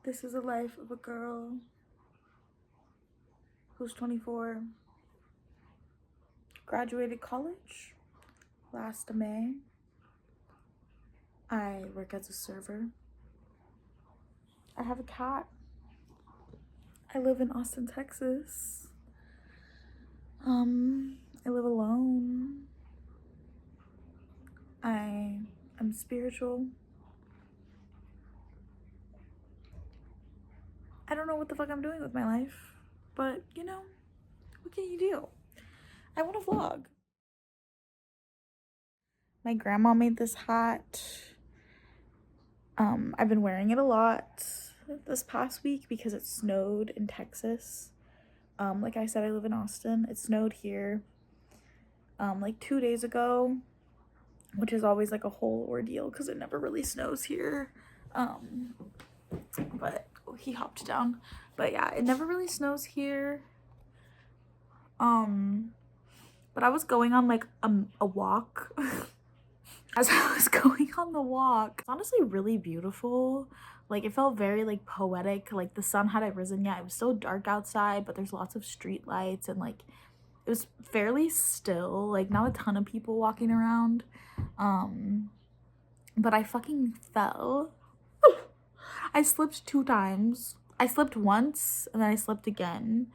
This is the life of a girl who's 24, graduated college last May. I work as a server. I have a cat. I live in Austin, Texas. I live alone. I am spiritual. I don't know what the fuck I'm doing with my life, but you know, what can you do? I want to vlog. My grandma made this hat. I've been wearing it a lot this past week because it snowed in Texas. Like I said, I live in Austin. It snowed here like 2 days ago, which is always like a whole ordeal because it never really snows here. But he hopped down. But yeah, it never really snows here. But I was going on like a walk. As I was going on the walk, it's honestly really beautiful. Like, it felt very like poetic. Like, the sun hadn't risen yet. It was still dark outside, but there's lots of street lights, and like it was fairly still, like not a ton of people walking around. But I fucking fell. I slipped 2 times. I slipped once and then I slipped again.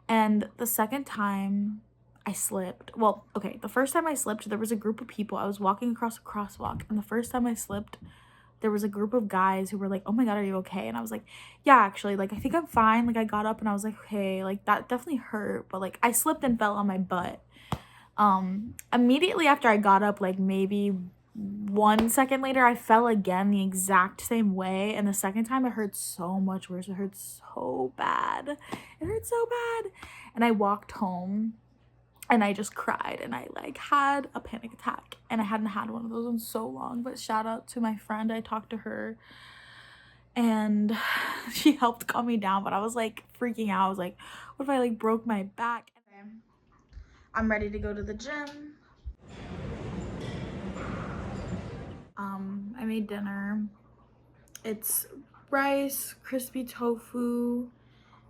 And the second time I slipped, well, okay, the first time I slipped, there was a group of people. I was walking across a crosswalk, and the first time I slipped, there was a group of guys who were like, "Oh my god, are you okay?" And I was like, "Yeah, actually, like I think I'm fine." Like, I got up and I was like, "Okay, like that definitely hurt," but like I slipped and fell on my butt. Immediately after I got up, like maybe 1 second later, I fell again the exact same way, and the second time it hurt so much worse. It hurt so bad. It hurt so bad. And I walked home and I just cried, and I like had a panic attack, and I hadn't had one of those in so long. But shout out to my friend. I talked to her and she helped calm me down, but I was like freaking out. I was like, what if I like broke my back? I'm ready to go to the gym. I made dinner. It's rice, crispy tofu,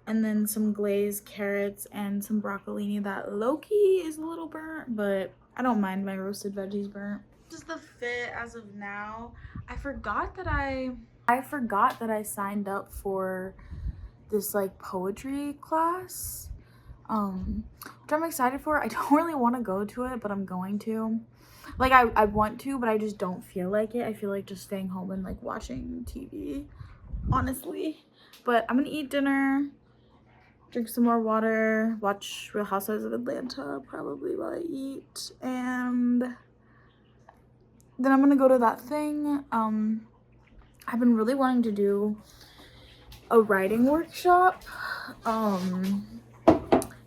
and then some glazed carrots and some broccolini that low-key is a little burnt, but I don't mind my roasted veggies burnt. This is the fit as of now. I forgot that I signed up for this like poetry class, which I'm excited for. I don't really want to go to it, but I'm going to. Like, I want to, but I just don't feel like it. I feel like just staying home and like watching TV, honestly. But I'm gonna eat dinner, drink some more water, watch Real Housewives of Atlanta probably while I eat, and then I'm gonna go to that thing. I've been really wanting to do a writing workshop, and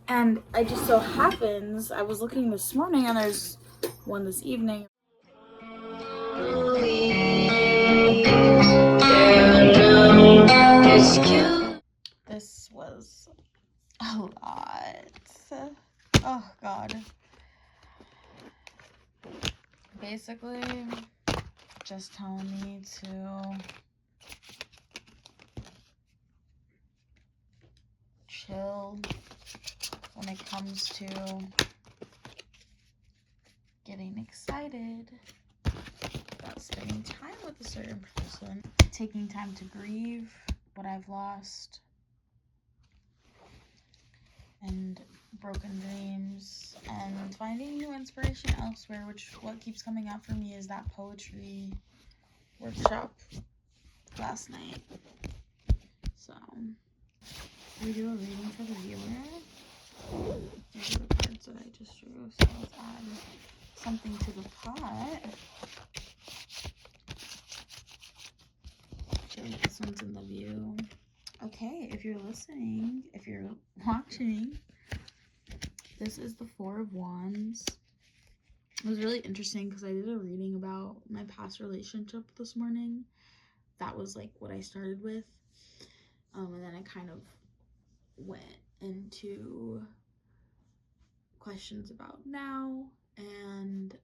it just so happens I was looking this morning and there's one this evening. This was a lot. Oh god. Basically, just telling me to chill when it comes to getting excited about spending time with a certain person, taking time to grieve what I've lost, and broken dreams, and finding new inspiration elsewhere, which what keeps coming out for me is that poetry workshop last night. So we do a reading for the viewer. These are the cards that I just drew, so let's add something to the pot. I feel like this one's in the view. Okay, if you're listening, if you're watching, this is the Four of Wands. It was really interesting because I did a reading about my past relationship this morning. That was like what I started with. And then I kind of went into questions about now, and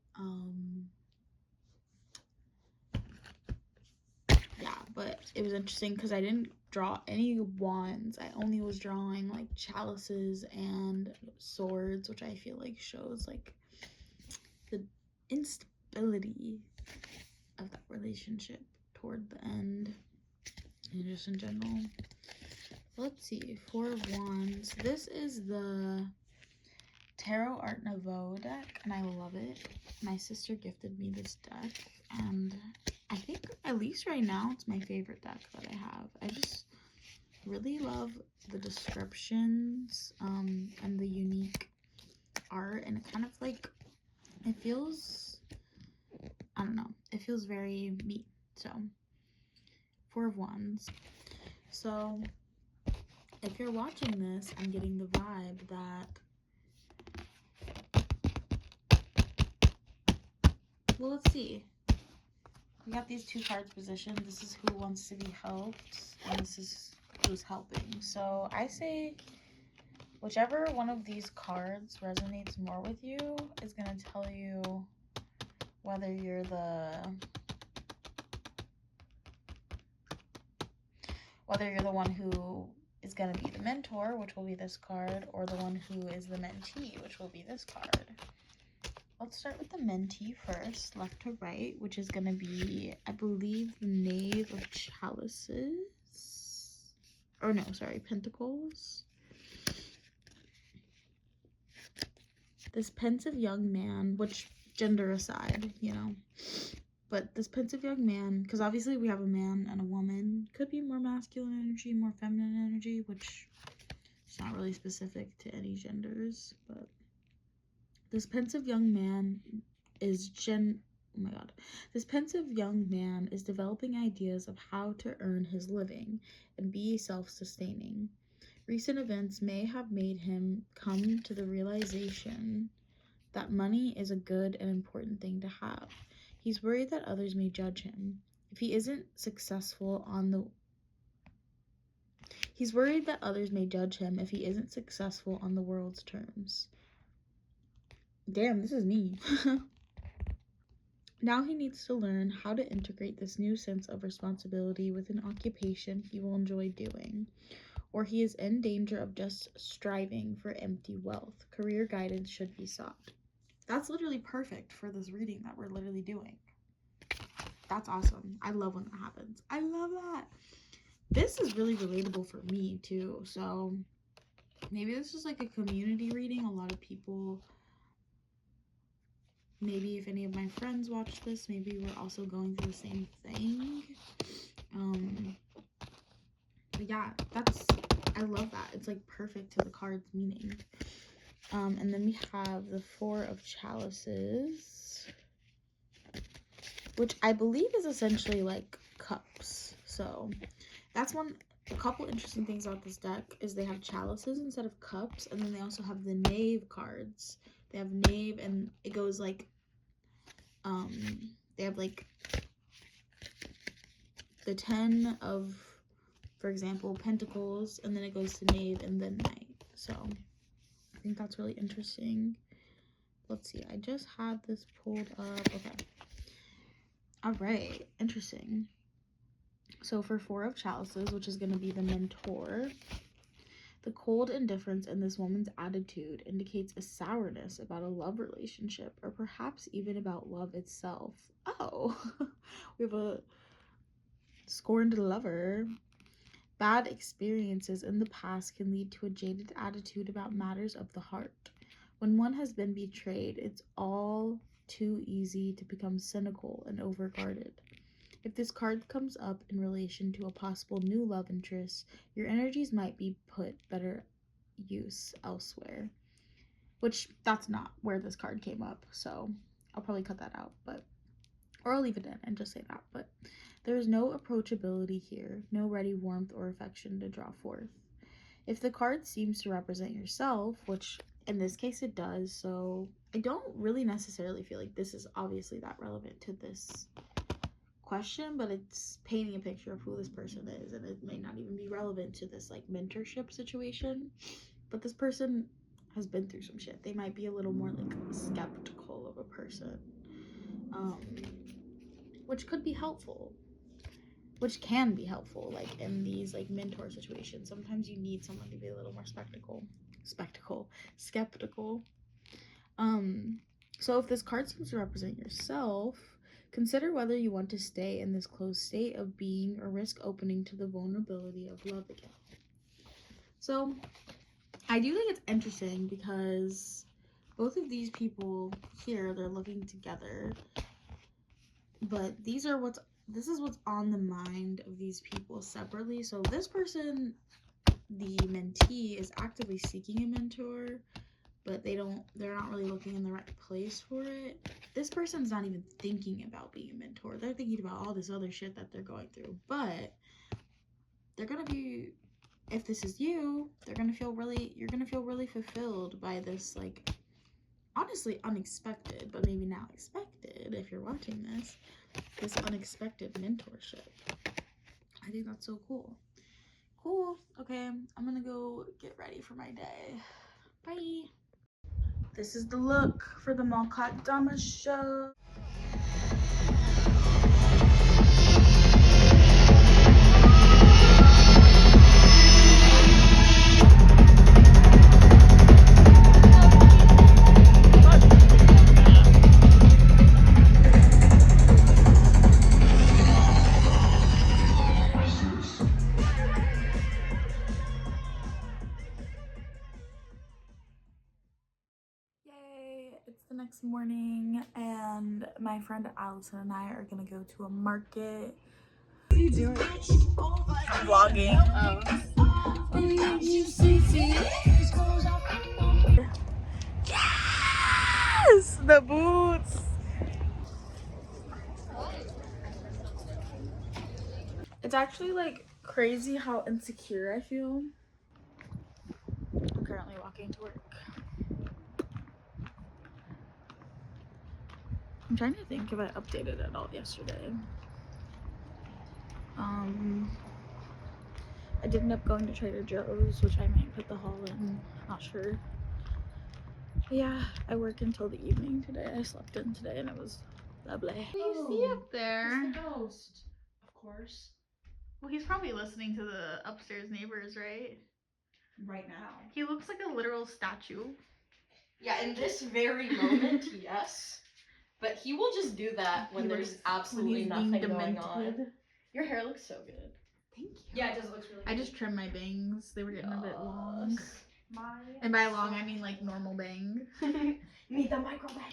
yeah, but it was interesting because I didn't draw any wands. I only was drawing like chalices and swords, which I feel like shows like the instability of that relationship toward the end and just in general. Let's see, Four of Wands. This is the Tarot Art Nouveau deck, and I love it. My sister gifted me this deck, and I think, at least right now, it's my favorite deck that I have. I just really love the descriptions and the unique art, and it kind of like, it feels, I don't know, it feels very me. So, Four of Wands. So, if you're watching this, I'm getting the vibe that, well, let's see. We got these two cards positioned. This is who wants to be helped, and this is who's helping. So I say whichever one of these cards resonates more with you is going to tell you whether you're the one who is going to be the mentor, which will be this card, or the one who is the mentee, which will be this card. Let's start with the mentee first, left to right, which is going to be, I believe, the Knave of Chalices. Or no, sorry, Pentacles. This pensive young man, which gender aside, you know. But this pensive young man, because obviously we have a man and a woman. Could be more masculine energy, more feminine energy, which is not really specific to any genders, but this pensive young man is this pensive young man is developing ideas of how to earn his living and be self-sustaining. Recent events may have made him come to the realization that money is a good and important thing to have. He's worried that others may judge him if he isn't successful on the world's terms. Damn, this is me. Now he needs to learn how to integrate this new sense of responsibility with an occupation he will enjoy doing, or he is in danger of just striving for empty wealth. Career guidance should be sought. That's literally perfect for this reading that we're literally doing. That's awesome. I love when that happens. I love that. This is really relatable for me too. So maybe this is like a community reading. A lot of people, maybe if any of my friends watch this, maybe we're also going through the same thing. But yeah, I love that. It's like perfect to the card's meaning. And then we have the Four of Chalices, which I believe is essentially like cups. So that's a couple interesting things about this deck is they have chalices instead of cups, and then they also have the Knave cards. They have Knave, and it goes like, they have like the 10 of, for example, Pentacles, and then it goes to Knave and then Knight. So I think that's really interesting. Let's see, I just had this pulled up. Okay. All right, interesting. So for Four of Chalices, which is going to be the mentor, the cold indifference in this woman's attitude indicates a sourness about a love relationship, or perhaps even about love itself. Oh, we have a scorned lover. Bad experiences in the past can lead to a jaded attitude about matters of the heart. When one has been betrayed, it's all too easy to become cynical and overguarded. If this card comes up in relation to a possible new love interest, your energies might be put better use elsewhere. Which, that's not where this card came up, so I'll probably cut that out, or I'll leave it in and just say that. But there is no approachability here, no ready warmth or affection to draw forth. If the card seems to represent yourself, which in this case it does, so I don't really necessarily feel like this is obviously that relevant to this question, but it's painting a picture of who this person is, and it may not even be relevant to this like mentorship situation, but this person has been through some shit. They might be a little more like skeptical of a person, which could be helpful. which can be helpful, like in these like mentor situations. Sometimes you need someone to be a little more skeptical. So if this card seems to represent yourself, consider whether you want to stay in this closed state of being or risk opening to the vulnerability of love again. So I do think it's interesting because both of these people here, they're looking together, but this is what's on the mind of these people separately. So this person, the mentee, is actively seeking a mentor, but they're not really looking in the right place for it. This person's not even thinking about being a mentor. They're thinking about all this other shit that they're going through, but they're gonna be, if this is you, you're gonna feel really fulfilled by this, like, honestly unexpected, but maybe now expected if you're watching this unexpected mentorship. I think that's so cool. Okay, I'm gonna go get ready for my day. Bye. This is the look for the Malkat show. It's the next morning and my friend Allison and I are gonna go to a market. What are you doing? I'm vlogging. Yes! The boots! It's actually like crazy how insecure I feel. I'm currently walking to work. I'm trying to think if I updated it all yesterday. I did end up going to Trader Joe's, which I might put the haul in, not sure. But yeah, I work until the evening today. I slept in today and it was lovely. What do you see up there? It's the ghost. Of course. Well, he's probably listening to the upstairs neighbors, right? Right now. He looks like a literal statue. Yeah, in this very moment, yes. But he will just do that when there's absolutely nothing going on. Your hair looks so good. Thank you. Yeah, it does. It looks really good. I just trimmed my bangs. They were getting a bit long. And by long, I mean like normal bang. Need the micro bang.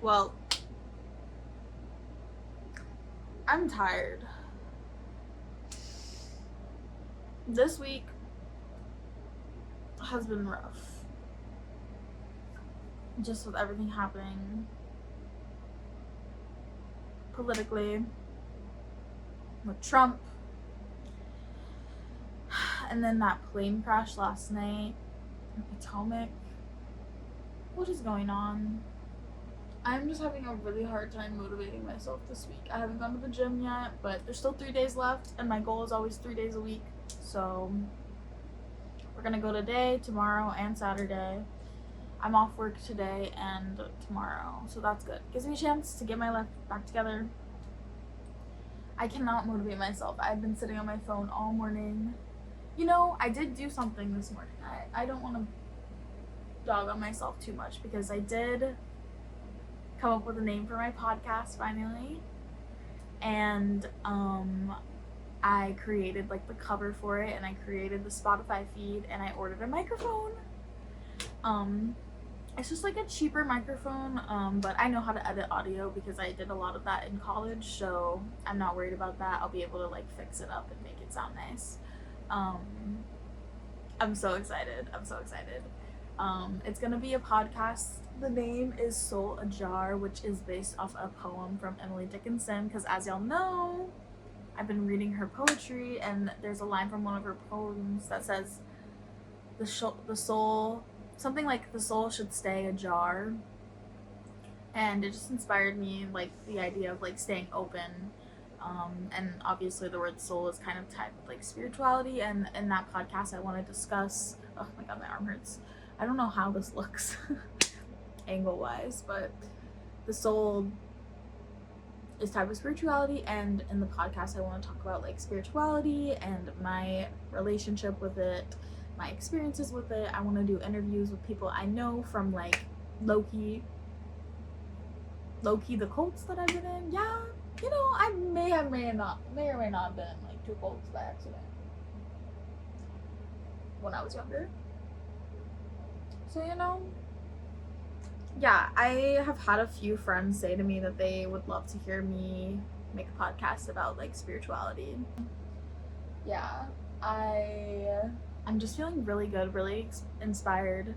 Well, I'm tired. This week has been rough. Just with everything happening politically with Trump. And then that plane crash last night in Potomac. What is going on? I'm just having a really hard time motivating myself this week. I haven't gone to the gym yet, but there's still 3 days left, and my goal is always 3 days a week. So we're gonna go today, tomorrow, and Saturday. I'm off work today and tomorrow, so that's good. Gives me a chance to get my life back together. I cannot motivate myself. I've been sitting on my phone all morning. You know, I did do something this morning. I don't want to dog on myself too much because I did come up with a name for my podcast finally, and I created like the cover for it, and I created the Spotify feed, and I ordered a microphone. It's just like a cheaper microphone, but I know how to edit audio because I did a lot of that in college, so I'm not worried about that. I'll be able to like fix it up and make it sound nice. I'm so excited. It's gonna be a podcast. The name is Soul Ajar, which is based off a poem from Emily Dickinson, because as y'all know, I've been reading her poetry, and there's a line from one of her poems that says, the soul, something like the soul should stay ajar. And it just inspired me, like, the idea of, like, staying open. And obviously the word soul is kind of tied with, like, spirituality. And in that podcast, I want to discuss, oh my god, my arm hurts. I don't know how this looks angle-wise, but the soul is tied with spirituality. And in the podcast, I want to talk about, like, spirituality and my relationship with it, my experiences with it. I want to do interviews with people I know from, like, Loki, the cults that I've been in. Yeah, you know, I may or may not have been in, like, 2 cults by accident when I was younger. So, you know, yeah, I have had a few friends say to me that they would love to hear me make a podcast about, like, spirituality. Yeah, I'm just feeling really good, really inspired.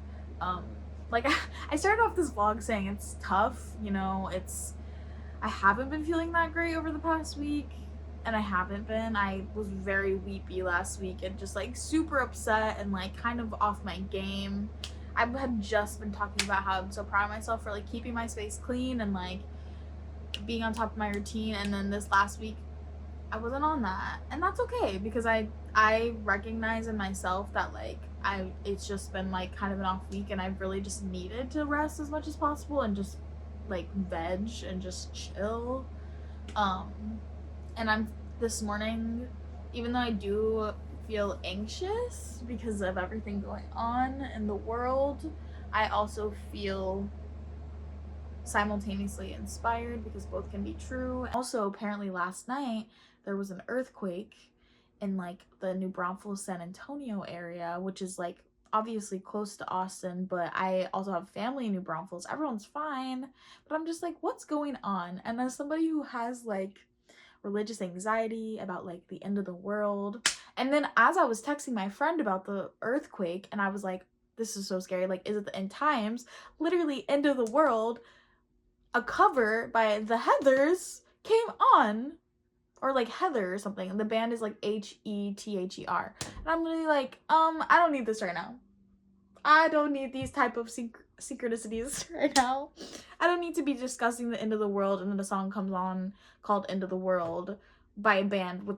Like, I started off this vlog saying it's tough, you know, I haven't been feeling that great over the past week, and I was very weepy last week and just, like, super upset and, like, kind of off my game. I had just been talking about how I'm so proud of myself for, like, keeping my space clean and, like, being on top of my routine, and then this last week, I wasn't on that, and that's okay, because I recognize in myself that, like, it's just been, like, kind of an off week, and I've really just needed to rest as much as possible and just, like, veg and just chill. And this morning, even though I do feel anxious because of everything going on in the world, I also feel simultaneously inspired, because both can be true. Also, apparently last night there was an earthquake in, like, the New Braunfels, San Antonio area, which is, like, obviously close to Austin, but I also have family in New Braunfels. Everyone's fine, but I'm just like, what's going on? And as somebody who has, like, religious anxiety about, like, the end of the world, and then as I was texting my friend about the earthquake, and I was like, this is so scary, like, is it the end times? Literally, end of the world. A cover by the Heathers came on, or, like, Heather or something, and the band is, like, Heather, and I'm literally like, I don't need this right now. I don't need these type of synchronicities right now. I don't need to be discussing the end of the world and then a song comes on called End of the World by a band with,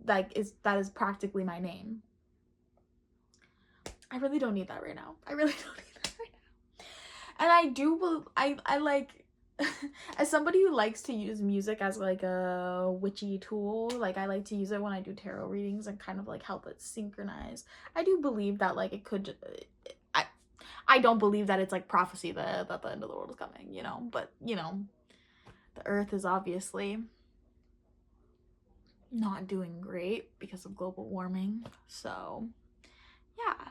like, that is practically my name. I really don't need that right now. I really don't need that right now. And I like, as somebody who likes to use music as, like, a witchy tool, like, I like to use it when I do tarot readings and kind of, like, help it synchronize. I do believe that, like, it could, I don't believe that it's, like, prophecy that the end of the world is coming, you know, but, you know, the earth is obviously not doing great because of global warming, so yeah.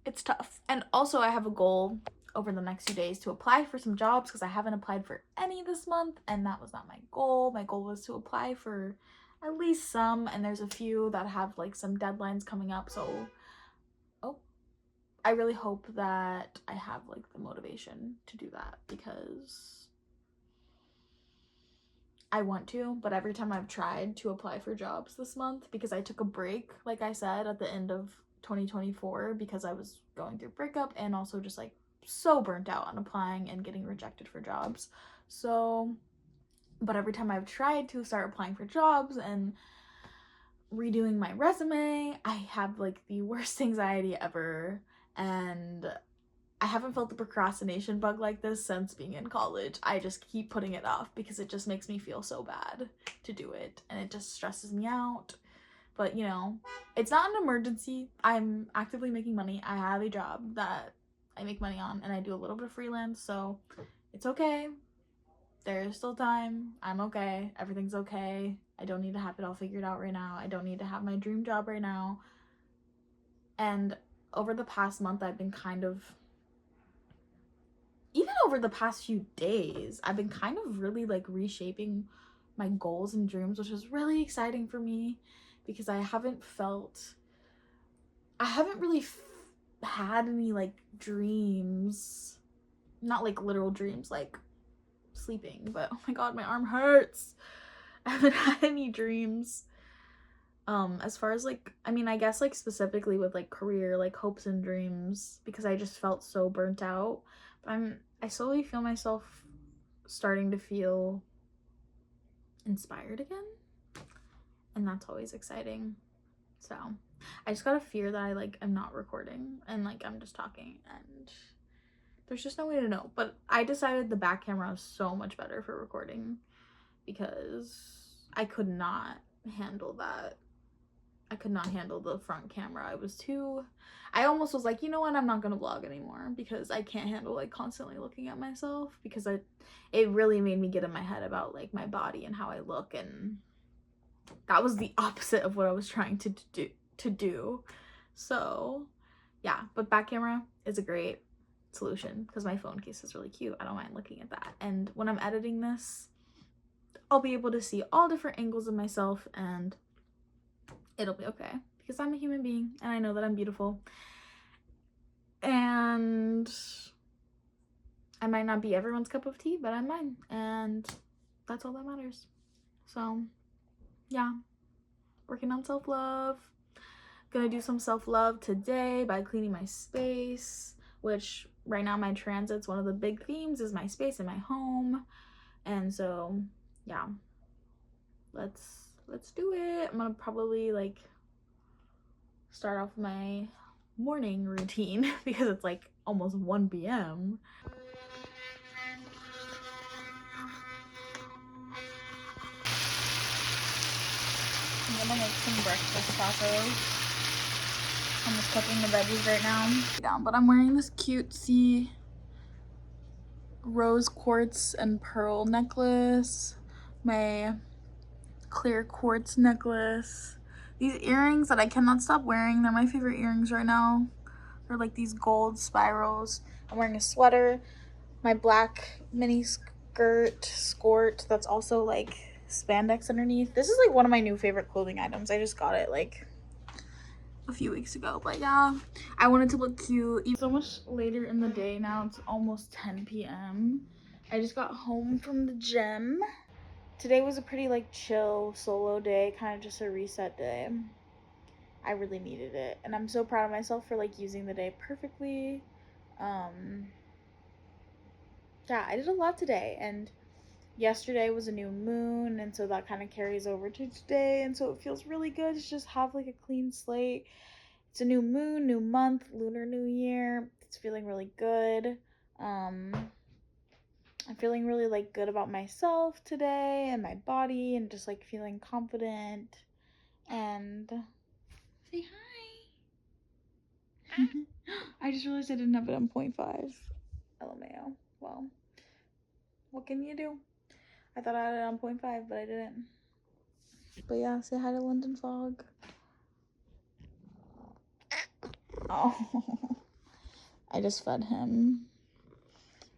It's tough. And also, I have a goal over the next few days to apply for some jobs, because I haven't applied for any this month, and that was not my goal. My goal was to apply for at least some, and there's a few that have, like, some deadlines coming up, so I really hope that I have, like, the motivation to do that, because I want to, but every time I've tried to apply for jobs this month, because I took a break, like I said, at the end of 2024, because I was going through breakup and also just, like, so burnt out on applying and getting rejected for jobs. So, but every time I've tried to start applying for jobs and redoing my resume, I have, like, the worst anxiety ever, and I haven't felt the procrastination bug like this since being in college. I just keep putting it off because it just makes me feel so bad to do it, and it just stresses me out. But, you know, it's not an emergency. I'm actively making money. I have a job that I make money on, and I do a little bit of freelance, so it's okay. There's still time. I'm okay. Everything's okay. I don't need to have it all figured out right now. I don't need to have my dream job right now. And over the past month, I've been kind of, even over the past few days, I've been kind of really, like, reshaping my goals and dreams, which is really exciting for me, because I haven't really had any, like, dreams, not, like, literal dreams, like sleeping, but oh my god, my arm hurts. I haven't had any dreams As far as like, I mean, I guess like specifically with like career, like hopes and dreams, because I just felt so burnt out. But I slowly feel myself starting to feel inspired again, and that's always exciting. So I just gotta fear that I like am not recording and like I'm just talking, and there's just no way to know. But I decided the back camera is so much better for recording because I could not handle that. I could not handle the front camera. I almost was like, you know what, I'm not gonna vlog anymore because I can't handle like constantly looking at myself, because it really made me get in my head about like my body and how I look, and that was the opposite of what I was trying to do. So yeah, but back camera is a great solution because my phone case is really cute. I don't mind looking at that, and when I'm editing this, I'll be able to see all different angles of myself, and it'll be okay because I'm a human being and I know that I'm beautiful, and I might not be everyone's cup of tea, but I'm mine, and that's all that matters. So yeah, working on self-love. Gonna do some self-love today by cleaning my space, which right now my transit's one of the big themes is my space in my home. And so yeah, let's do it. I'm gonna probably like start off my morning routine because it's like almost 1 p.m. I'm gonna make some breakfast tacos. I'm just cooking the veggies right now. But I'm wearing this cutesy rose quartz and pearl necklace, my clear quartz necklace, these earrings that I cannot stop wearing. They're my favorite earrings right now. They're like these gold spirals. I'm wearing a sweater, my black mini skirt that's also like spandex underneath. This is like one of my new favorite clothing items. I just got it like a few weeks ago, but yeah, I wanted to look cute. It's so much later in the day now. It's almost 10 p.m. I just got home from the gym. Today was a pretty like chill solo day, kind of just a reset day. I really needed it, and I'm so proud of myself for like using the day perfectly. Yeah, I did a lot today, and yesterday was a new moon, and so that kind of carries over to today, and so it feels really good to just have like a clean slate. It's a new moon, new month, lunar new year. It's feeling really good. I'm feeling really like good about myself today and my body, and just like feeling confident. And say hi. I just realized I didn't have it on 0.5. LMAO. Well, what can you do? I thought I had it on 0.5, but I didn't. But yeah, say hi to London Fog. Oh, I just fed him.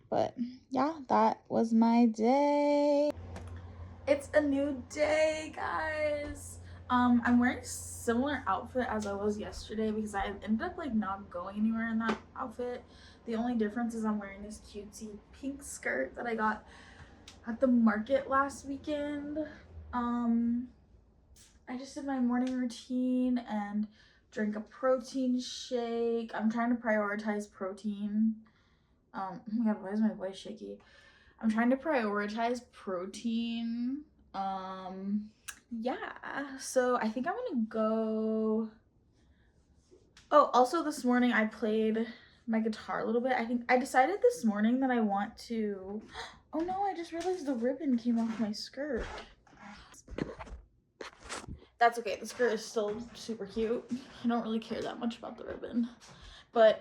But yeah, that was my day. It's a new day, guys. I'm wearing a similar outfit as I was yesterday because I ended up like not going anywhere in that outfit. The only difference is I'm wearing this cutesy pink skirt that I got at the market last weekend. I just did my morning routine and drank a protein shake. I'm trying to prioritize protein. Oh my god, why is my voice shaky? I'm trying to prioritize protein. Yeah, so I think I'm gonna go. Oh, also this morning I played my guitar a little bit. I think I decided this morning that I want to. Oh no, I just realized the ribbon came off my skirt. That's okay, the skirt is still super cute. I don't really care that much about the ribbon. But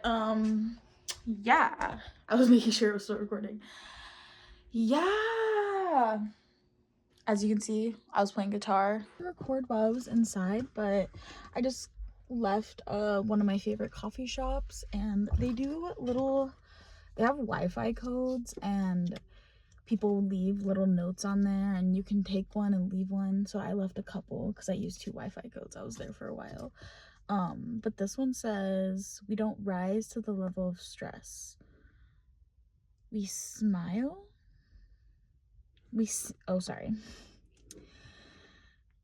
yeah, I was making sure it was still recording. Yeah, as you can see, I was playing guitar. I record while I was inside, but I just left one of my favorite coffee shops, and they have Wi-Fi codes, and people leave little notes on there, and you can take one and leave one. So I left a couple because I used 2 Wi-Fi codes. I was there for a while. But this one says, we don't rise to the level of stress. We smile. Oh, sorry.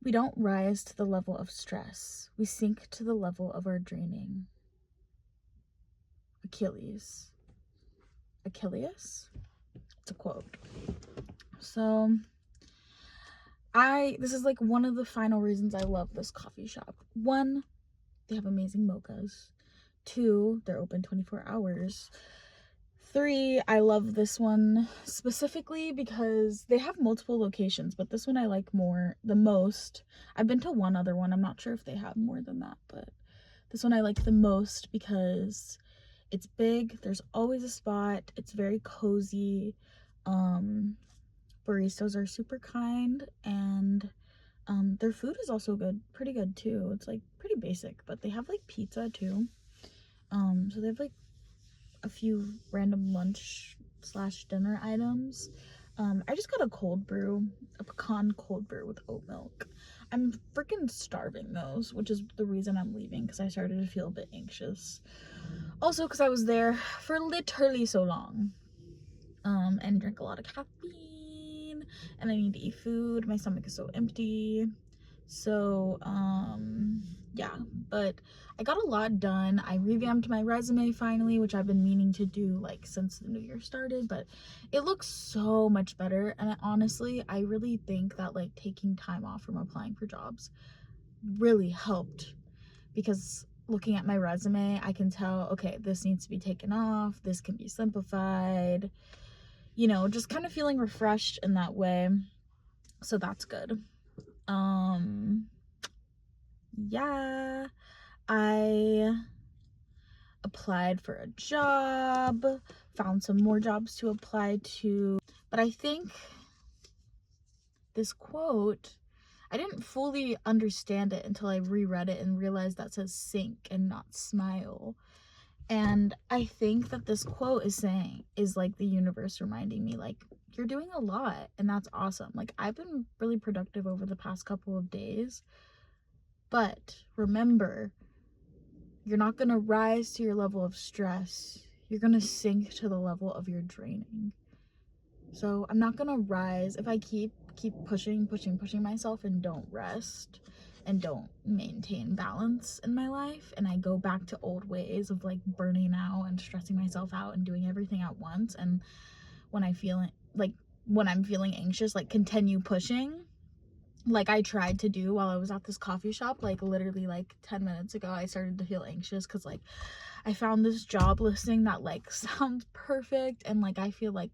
We don't rise to the level of stress. We sink to the level of our draining. Achilles. It's a quote. So this is like one of the final reasons I love this coffee shop. 1, they have amazing mochas. 2, they're open 24 hours. 3, I love this one specifically because they have multiple locations, but this one I like the most. I've been to one other one. I'm not sure if they have more than that, but this one I like the most because it's big. There's always a spot. It's very cozy. Baristas are super kind, and their food is also pretty good too. It's like pretty basic, but they have like pizza too. So they have like a few random lunch / dinner items. I just got a pecan cold brew with oat milk. I'm freaking starving those, which is the reason I'm leaving, because I started to feel a bit anxious. Also because I was there for literally so long, and drank a lot of caffeine, and I need to eat food. My stomach is so empty. So yeah, but I got a lot done. I revamped my resume finally, which I've been meaning to do like since the new year started, but it looks so much better. And I really think that like taking time off from applying for jobs really helped, because looking at my resume, I can tell, okay, this needs to be taken off, this can be simplified, you know, just kind of feeling refreshed in that way. So that's good. Yeah, I applied for a job, found some more jobs to apply to, but I think this quote, I didn't fully understand it until I reread it and realized that says sink and not smile. And I think that this quote is like the universe reminding me, like, you're doing a lot and that's awesome. Like, I've been really productive over the past couple of days, but remember, you're not going to rise to your level of stress. You're going to sink to the level of your draining. So I'm not going to rise if I keep pushing myself and don't rest and don't maintain balance in my life, and I go back to old ways of like burning out and stressing myself out and doing everything at once. And when I'm feeling anxious, like continue pushing, like I tried to do while I was at this coffee shop. Like literally like 10 minutes ago, I started to feel anxious because like I found this job listing that like sounds perfect, and like I feel like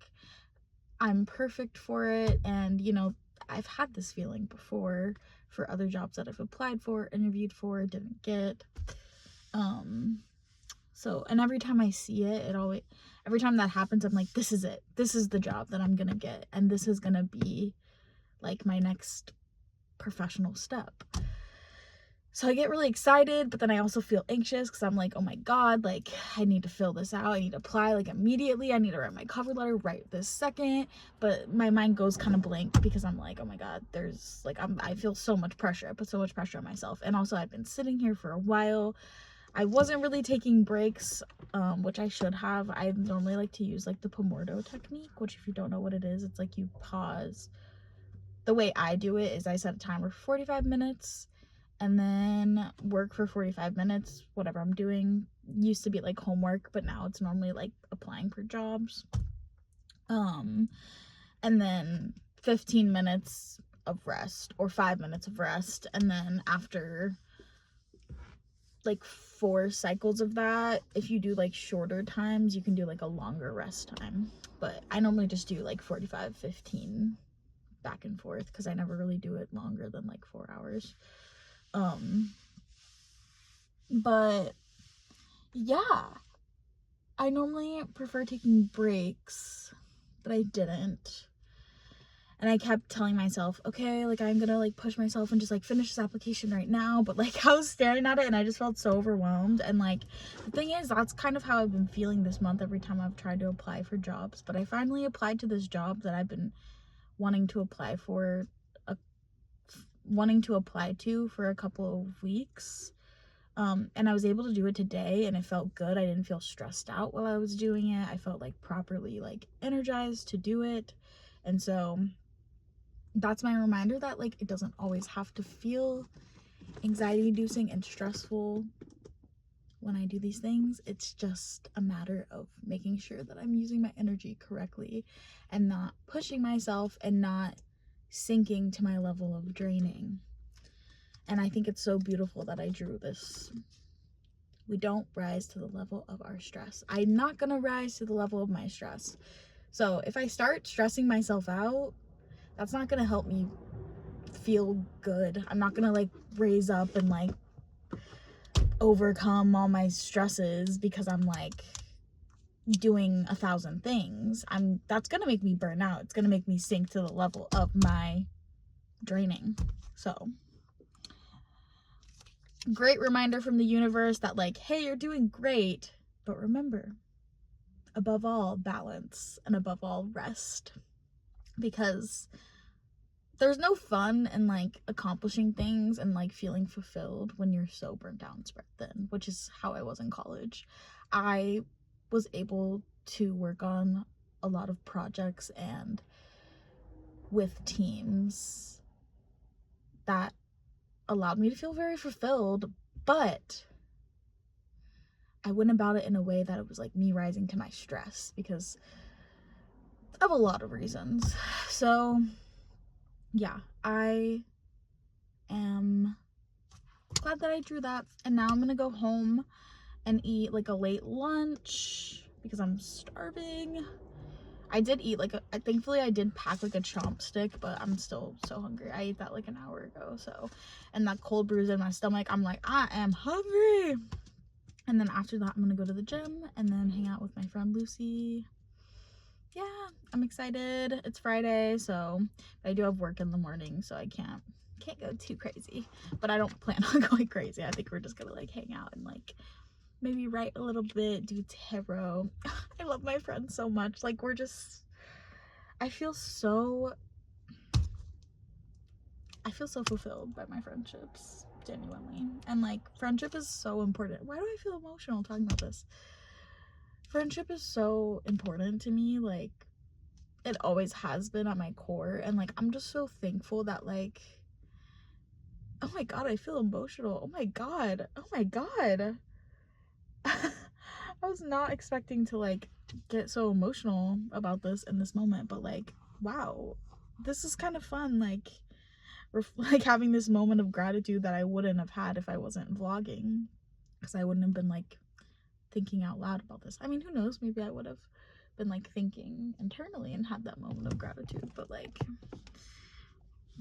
I'm perfect for it. And you know, I've had this feeling before for other jobs that I've applied for, interviewed for, didn't get. So, and every time I see it, every time that happens, I'm like, this is it. This is the job that I'm gonna get, and this is gonna be like my next professional step. So I get really excited, but then I also feel anxious because I'm like, oh my God, like I need to fill this out. I need to apply like immediately. I need to write my cover letter right this second. But my mind goes kind of blank because I'm like, oh my God, there's like, I feel so much pressure. I put so much pressure on myself. And also I've been sitting here for a while. I wasn't really taking breaks, which I should have. I normally like to use like the Pomodoro technique, which if you don't know what it is, it's like you pause. The way I do it is I set a timer for 45 minutes and then work for 45 minutes, whatever I'm doing. Used to be like homework, but now it's normally like applying for jobs. And then 15 minutes of rest or 5 minutes of rest. And then after like 4 cycles of that, if you do like shorter times, you can do like a longer rest time. But I normally just do like 45, 15 back and forth because I never really do it longer than like 4 hours. But yeah, I normally prefer taking breaks, but I didn't. And I kept telling myself, okay, like I'm gonna like push myself and just like finish this application right now. But like I was staring at it and I just felt so overwhelmed. And like the thing is, that's kind of how I've been feeling this month every time I've tried to apply for jobs. But I finally applied to this job that I've been wanting to apply to for a couple of weeks. And I was able to do it today and it felt good. I didn't feel stressed out while I was doing it. I felt like properly like energized to do it. And so that's my reminder that like it doesn't always have to feel anxiety inducing and stressful when I do these things. It's just a matter of making sure that I'm using my energy correctly and not pushing myself and not sinking to my level of draining. And I think it's so beautiful that I drew this. We don't rise to the level of our stress. I'm not gonna rise to the level of my stress. So if I start stressing myself out, that's not gonna help me feel good. I'm not gonna like raise up and like overcome all my stresses because I'm like doing 1,000 things. That's gonna make me burn out. It's gonna make me sink to the level of my draining. So great reminder from the universe that like, hey, you're doing great, but remember, above all, balance, and above all, rest, because there's no fun in like accomplishing things and like feeling fulfilled when you're so burnt out and spread thin, which is how I was in college. I was able to work on a lot of projects and with teams that allowed me to feel very fulfilled, but I went about it in a way that it was like me rising to my stress because of a lot of reasons. So yeah, I am glad that I drew that, and now I'm gonna go home and eat like a late lunch because I'm starving. I did eat like thankfully I did pack like a chomp stick, but I'm still so hungry. I ate that like an hour ago, so, and that cold brew in my stomach, I'm like, I am hungry. And then after that, I'm gonna go to the gym and then hang out with my friend Lucy. Yeah, I'm excited. It's Friday, so I do have work in the morning, so I can't go too crazy, but I don't plan on going crazy. I think we're just gonna like hang out and like maybe write a little bit, do tarot. I love my friends so much. Like I feel so fulfilled by my friendships, genuinely. And like friendship is so important. Why do I feel emotional talking about this? Friendship is so important to me. Like it always has been at my core, and like I'm just so thankful that like, oh my god, I feel emotional. Oh my god. I was not expecting to like get so emotional about this in this moment, but like, wow, this is kind of fun. Like like having this moment of gratitude that I wouldn't have had if I wasn't vlogging, because I wouldn't have been like thinking out loud about this. I mean, who knows, maybe I would have been like thinking internally and had that moment of gratitude, but like,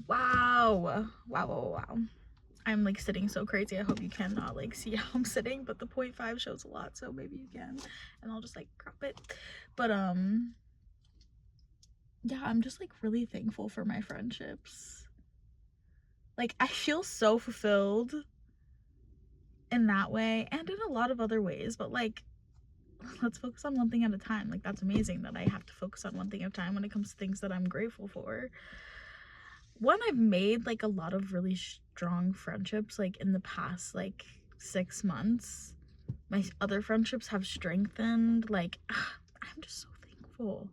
wow. I'm like sitting so crazy. I hope you cannot like see how I'm sitting, but the 0.5 shows a lot, so maybe you can, and I'll just like crop it. But yeah, I'm just like really thankful for my friendships. Like I feel so fulfilled in that way and in a lot of other ways, but like, let's focus on one thing at a time. Like that's amazing that I have to focus on one thing at a time when it comes to things that I'm grateful for. One, I've made like a lot of really strong friendships like in the past like 6 months. My other friendships have strengthened. Like I'm just so thankful.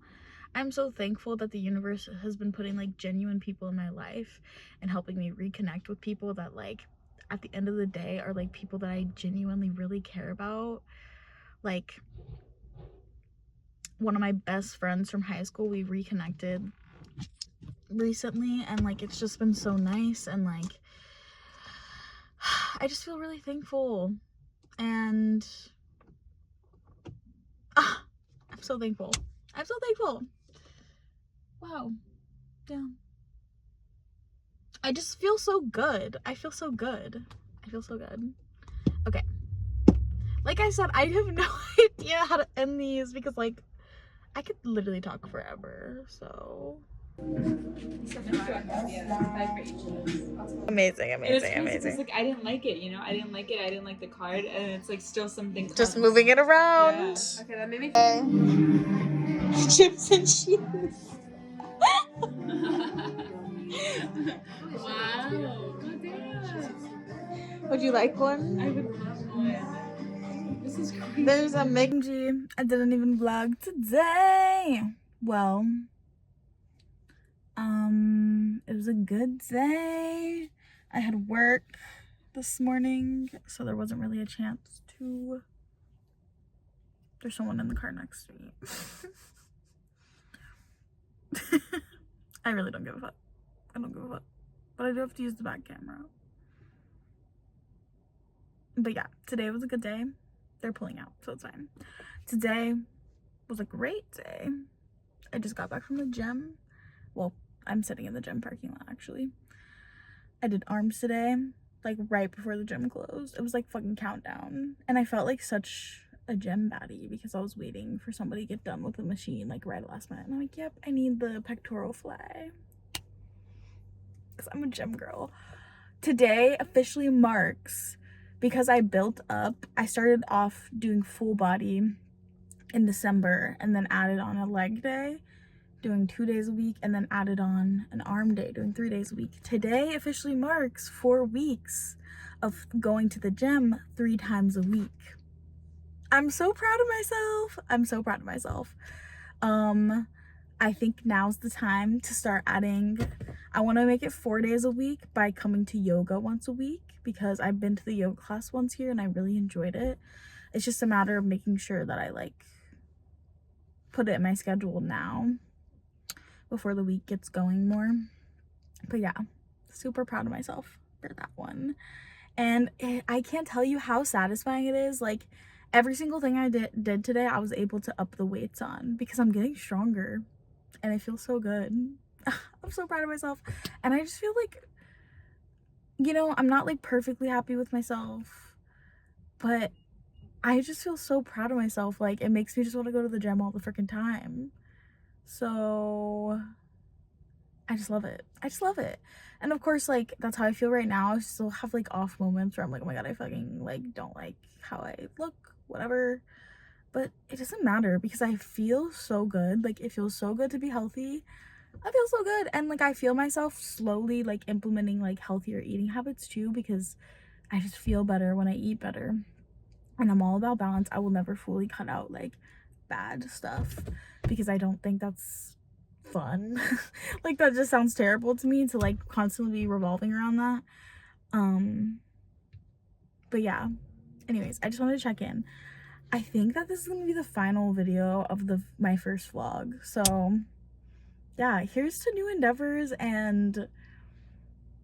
I'm so thankful that the universe has been putting like genuine people in my life and helping me reconnect with people that like at the end of the day are like people that I genuinely really care about. Like one of my best friends from high school, we reconnected recently, and like it's just been so nice, and like I just feel really thankful, and I'm so thankful. Wow. Yeah, I just feel so good. I feel so good. Okay, like I said, I have no idea how to end these because like I could literally talk forever. So amazing. It's like I didn't like it, you know. I didn't like it. I didn't like the card, and it's like still something. Just moving it around. Yeah. Okay, that made me Chips and cheese. Wow. Goddamn. Would you like one? I would love one. This is crazy. There's a McG. I didn't even vlog today. Well, It was a good day. I had work this morning, so there wasn't really a chance to. There's someone in the car next to me. I really don't give a fuck. I don't give a fuck. But I do have to use the back camera. But yeah, today was a good day. They're pulling out, so it's fine. Today was a great day. I just got back from the gym. Well, I'm sitting in the gym parking lot, actually. I did arms today, like right before the gym closed. It was like fucking countdown. And I felt like such a gym baddie because I was waiting for somebody to get done with the machine like right last minute. And I'm like, yep, I need the pectoral fly. Because I'm a gym girl. Today officially marks, because I built up, I started off doing full body in December and then added on a leg day, doing 2 days a week, and then added on an arm day, doing 3 days a week. Today officially marks 4 weeks of going to the gym 3 times a week. I'm so proud of myself. I'm so proud of myself. I think now's the time to start adding. I want to make it 4 days a week by coming to yoga once a week, because I've been to the yoga class once here and I really enjoyed it. It's just a matter of making sure that I like put it in my schedule now before the week gets going more. But yeah, super proud of myself for that one. And I can't tell you how satisfying it is. Like, every single thing I did today, I was able to up the weights on because I'm getting stronger and I feel so good. I'm so proud of myself. And I just feel like, you know, I'm not like perfectly happy with myself, but I just feel so proud of myself. Like, it makes me just want to go to the gym all the freaking time. So I just love it. I just love it. And of course, like, that's how I feel right now. I still have like off moments where I'm like, oh my god, I fucking like don't like how I look, whatever. But it doesn't matter because I feel so good. Like, it feels so good to be healthy. I feel so good. And like, I feel myself slowly like implementing like healthier eating habits too, because I just feel better when I eat better. And I'm all about balance. I will never fully cut out like bad stuff because I don't think that's fun. Like, that just sounds terrible to me to like constantly be revolving around that. But yeah, anyways, I just wanted to check in. I think that this is gonna be the final video of my first vlog. So yeah, here's to new endeavors, and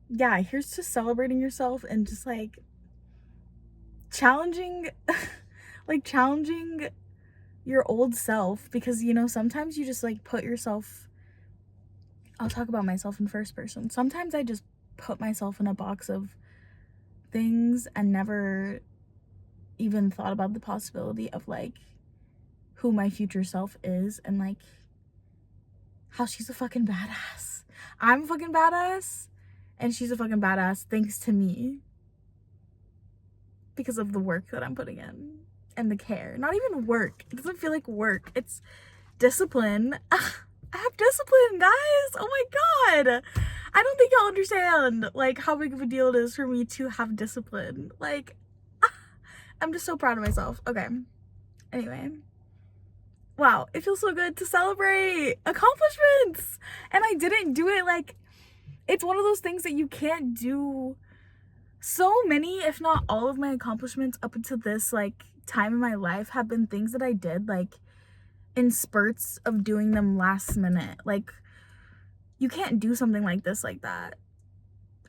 yeah, here's to celebrating yourself and just like challenging challenging your old self, because you know, sometimes you just like put yourself, I'll talk about myself in first person. Sometimes I just put myself in a box of things and never even thought about the possibility of like who my future self is, and like how she's a fucking badass. I'm a fucking badass and she's a fucking badass thanks to me, because of the work that I'm putting in and the care. Not even work, it doesn't feel like work, it's discipline. I have discipline, guys. Oh my god, I don't think y'all understand like how big of a deal it is for me to have discipline. Like, I'm just so proud of myself. Okay, anyway, wow, it feels so good to celebrate accomplishments. And I didn't do it like, it's one of those things that you can't do. So many, if not all of my accomplishments up until this like time in my life have been things that I did like in spurts of doing them last minute. Like, you can't do something like this like that.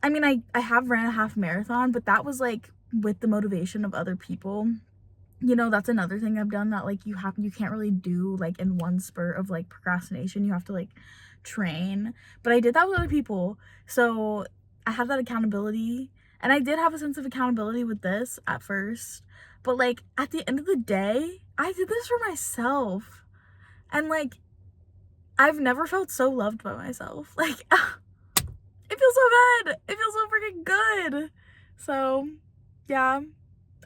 I mean, I have ran a half marathon, but that was like with the motivation of other people. You know, that's another thing I've done that like you can't really do like in one spurt of like procrastination. You have to like train. But I did that with other people, so I have that accountability. And I did have a sense of accountability with this at first, but like at the end of the day, I did this for myself. And like, I've never felt so loved by myself. Like, it feels so good. It feels so freaking good. So yeah,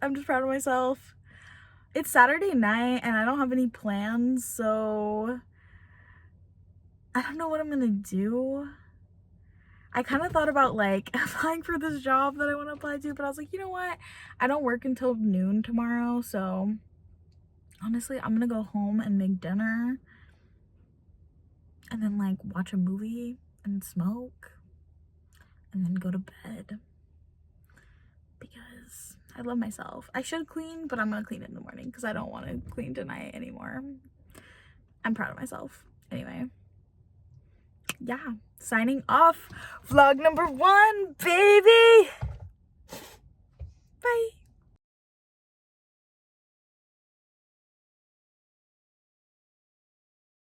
I'm just proud of myself. It's Saturday night and I don't have any plans, so I don't know what I'm gonna do. I kind of thought about like applying for this job that I want to apply to, but I was like, you know what? I don't work until noon tomorrow, so honestly, I'm gonna go home and make dinner and then like watch a movie and smoke and then go to bed because I love myself. I should clean, but I'm gonna clean it in the morning because I don't want to clean tonight anymore. I'm proud of myself. Anyway, yeah, signing off. Vlog number 1, baby. Bye.